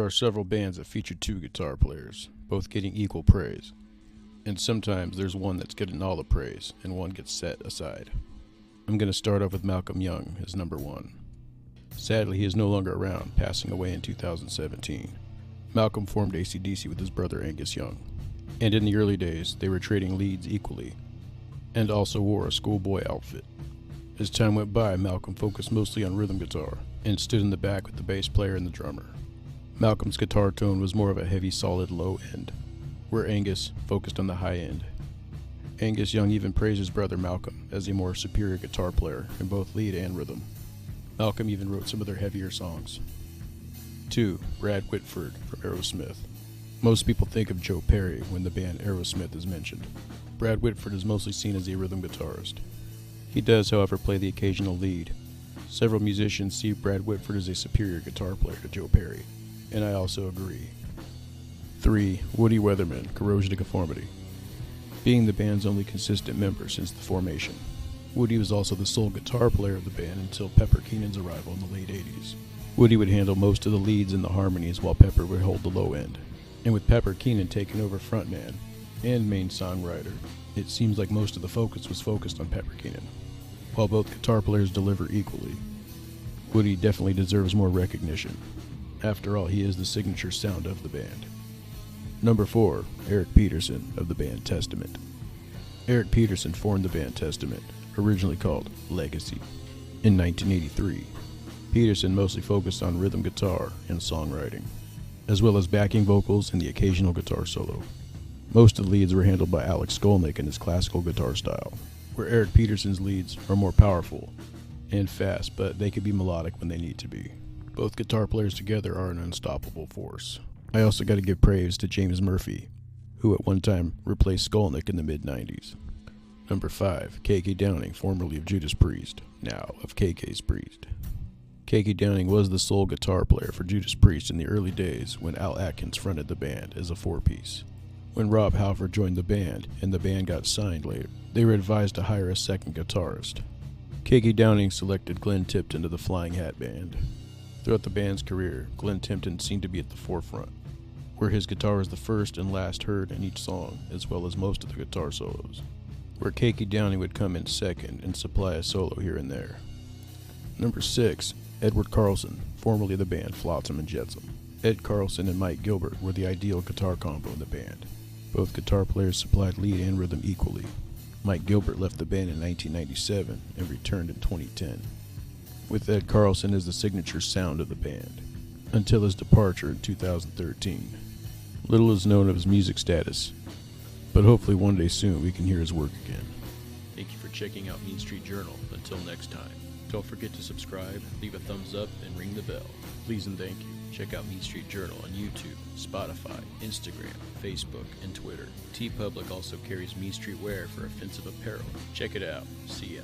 are several bands that feature two guitar players, both getting equal praise. And sometimes there's one that's getting all the praise, and one gets set aside. I'm going to start off with Malcolm Young as number one. Sadly, he is no longer around, passing away in 2017. Malcolm formed AC/DC with his brother Angus Young, and in the early days, they were trading leads equally, and also wore a schoolboy outfit. As time went by, Malcolm focused mostly on rhythm guitar, and stood in the back with the bass player and the drummer. Malcolm's guitar tone was more of a heavy, solid low end, where Angus focused on the high end. Angus Young even praised his brother Malcolm as a more superior guitar player in both lead and rhythm. Malcolm even wrote some of their heavier songs. 2. Brad Whitford from Aerosmith. Most people think of Joe Perry when the band Aerosmith is mentioned. Brad Whitford is mostly seen as a rhythm guitarist. He does, however, play the occasional lead. Several musicians see Brad Whitford as a superior guitar player to Joe Perry, and I also agree. 3. Woody Weatherman, Corrosion of Conformity. Being the band's only consistent member since the formation, Woody was also the sole guitar player of the band until Pepper Keenan's arrival in the late 80s. Woody would handle most of the leads and the harmonies while Pepper would hold the low end. And with Pepper Keenan taking over frontman and main songwriter, it seems like most of the focus was focused on Pepper Keenan. While both guitar players deliver equally, Woody definitely deserves more recognition. After all, he is the signature sound of the band. Number 4, Eric Peterson of the band Testament. Eric Peterson formed the band Testament, originally called Legacy, in 1983. Peterson mostly focused on rhythm guitar and songwriting, as well as backing vocals and the occasional guitar solo. Most of the leads were handled by Alex Skolnick in his classical guitar style, where Eric Peterson's leads are more powerful and fast, but they can be melodic when they need to be. Both guitar players together are an unstoppable force. I also got to give praise to James Murphy, who at one time replaced Skolnick in the mid-90s. Number 5, KK Downing, formerly of Judas Priest, now of KK's Priest. KK Downing was the sole guitar player for Judas Priest in the early days when Al Atkins fronted the band as a four-piece. When Rob Halford joined the band and the band got signed later, they were advised to hire a second guitarist. KK Downing selected Glenn Tipton to the Flying Hat Band. Throughout the band's career, Glenn Tipton seemed to be at the forefront, where his guitar was the first and last heard in each song, as well as most of the guitar solos, where KK Downing would come in second and supply a solo here and there. Number 6, Edward Carlson, formerly of the band Flotsam and Jetsam. Ed Carlson and Mike Gilbert were the ideal guitar combo in the band. Both guitar players supplied lead and rhythm equally. Mike Gilbert left the band in 1997 and returned in 2010, with Ed Carlson as the signature sound of the band, until his departure in 2013. Little is known of his music status, but hopefully one day soon we can hear his work again. Thank you for checking out Mean Street Journal. Until next time, don't forget to subscribe, leave a thumbs up, and ring the bell. Please and thank you. Check out Mean Street Journal on YouTube, Spotify, Instagram, Facebook, and Twitter. TeePublic also carries Mean Street wear for offensive apparel. Check it out. See ya.